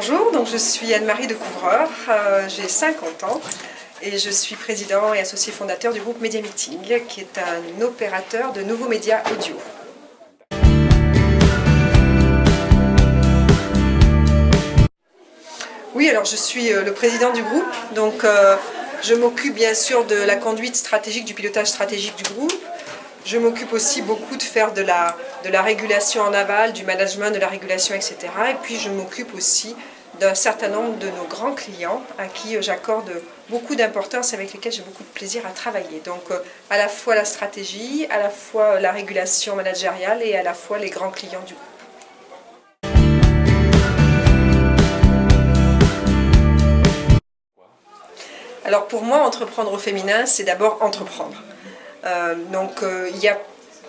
Bonjour, donc je suis Anne-Marie de Couvreur, j'ai 50 ans et je suis président et associé fondateur du groupe Media Meeting, qui est un opérateur de nouveaux médias audio. Oui, alors je suis le président du groupe, donc je m'occupe bien sûr de la conduite stratégique, du pilotage stratégique du groupe. Je m'occupe aussi beaucoup de faire de la régulation en aval, du management de la régulation, etc. Et puis je m'occupe aussi d'un certain nombre de nos grands clients à qui j'accorde beaucoup d'importance, avec lesquels j'ai beaucoup de plaisir à travailler. Donc à la fois la stratégie, à la fois la régulation managériale et à la fois les grands clients du groupe. Alors pour moi, entreprendre au féminin, c'est d'abord entreprendre. Il n'y a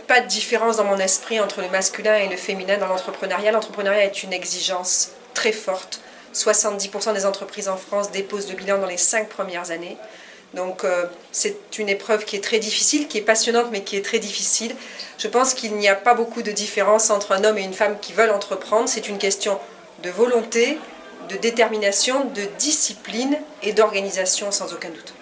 pas de différence dans mon esprit entre le masculin et le féminin dans l'entrepreneuriat. L'entrepreneuriat est une exigence très forte. 70% des entreprises en France déposent le bilan dans les 5 premières années. Donc c'est une épreuve qui est très difficile, qui est passionnante mais qui est très difficile. Je pense qu'il n'y a pas beaucoup de différence entre un homme et une femme qui veulent entreprendre. C'est une question de volonté, de détermination, de discipline et d'organisation sans aucun doute.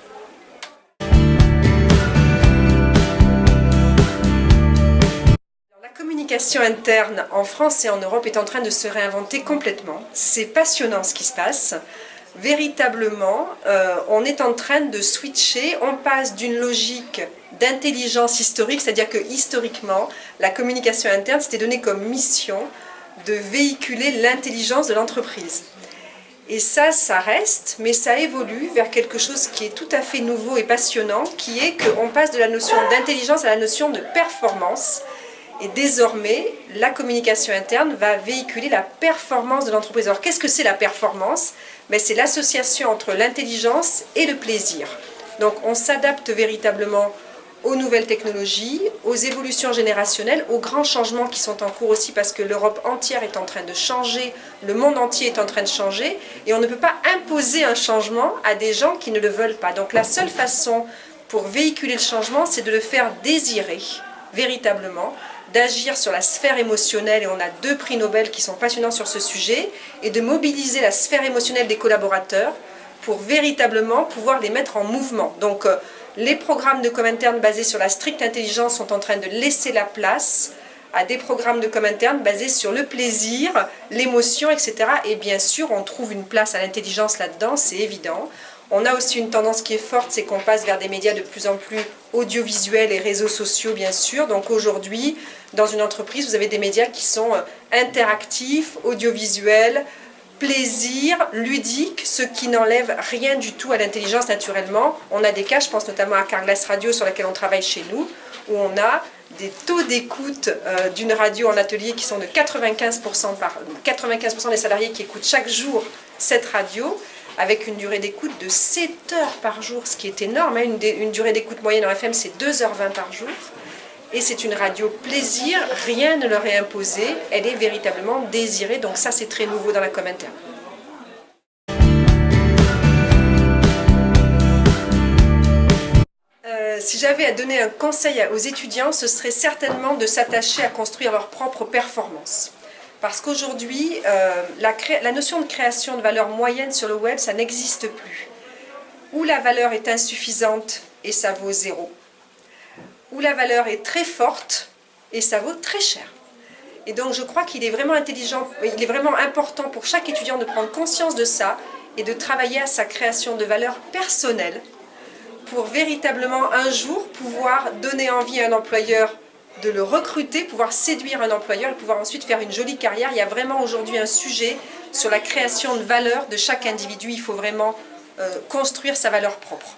La communication interne en France et en Europe est en train de se réinventer complètement. C'est passionnant ce qui se passe. Véritablement, on est en train de switcher, on passe d'une logique d'intelligence historique, c'est-à-dire que historiquement, la communication interne s'était donnée comme mission de véhiculer l'intelligence de l'entreprise. Et ça reste, mais ça évolue vers quelque chose qui est tout à fait nouveau et passionnant, qui est qu'on passe de la notion d'intelligence à la notion de performance. Et désormais, la communication interne va véhiculer la performance de l'entreprise. Alors qu'est-ce que c'est la performance? C'est l'association entre l'intelligence et le plaisir. Donc on s'adapte véritablement aux nouvelles technologies, aux évolutions générationnelles, aux grands changements qui sont en cours aussi, parce que l'Europe entière est en train de changer, le monde entier est en train de changer, et on ne peut pas imposer un changement à des gens qui ne le veulent pas. Donc la seule façon pour véhiculer le changement, c'est de le faire désirer, véritablement, d'agir sur la sphère émotionnelle, et on a 2 prix Nobel qui sont passionnants sur ce sujet, et de mobiliser la sphère émotionnelle des collaborateurs pour véritablement pouvoir les mettre en mouvement. Donc les programmes de com interne basés sur la stricte intelligence sont en train de laisser la place à des programmes de com interne basés sur le plaisir, l'émotion, etc. Et bien sûr, on trouve une place à l'intelligence là-dedans, c'est évident. On a aussi une tendance qui est forte, c'est qu'on passe vers des médias de plus en plus audiovisuels et réseaux sociaux, bien sûr. Donc aujourd'hui, dans une entreprise, vous avez des médias qui sont interactifs, audiovisuels, plaisir, ludique, ce qui n'enlève rien du tout à l'intelligence naturellement. On a des cas, je pense notamment à Carglass Radio sur laquelle on travaille chez nous, où on a des taux d'écoute d'une radio en atelier qui sont de 95% des salariés qui écoutent chaque jour cette radio, avec une durée d'écoute de 7 heures par jour, ce qui est énorme. Une durée d'écoute moyenne en FM, c'est 2h20 par jour. Et c'est une radio plaisir, rien ne leur est imposé, elle est véritablement désirée, donc ça c'est très nouveau dans la com interne. Si j'avais à donner un conseil aux étudiants, ce serait certainement de s'attacher à construire leur propre performance. Parce qu'aujourd'hui, la notion de création de valeur moyenne sur le web, ça n'existe plus. Ou la valeur est insuffisante et ça vaut 0. Où la valeur est très forte et ça vaut très cher. Et donc je crois qu'il est vraiment important pour chaque étudiant de prendre conscience de ça et de travailler à sa création de valeur personnelle pour véritablement un jour pouvoir donner envie à un employeur de le recruter, pouvoir séduire un employeur et pouvoir ensuite faire une jolie carrière. Il y a vraiment aujourd'hui un sujet sur la création de valeur de chaque individu. Il faut vraiment construire sa valeur propre.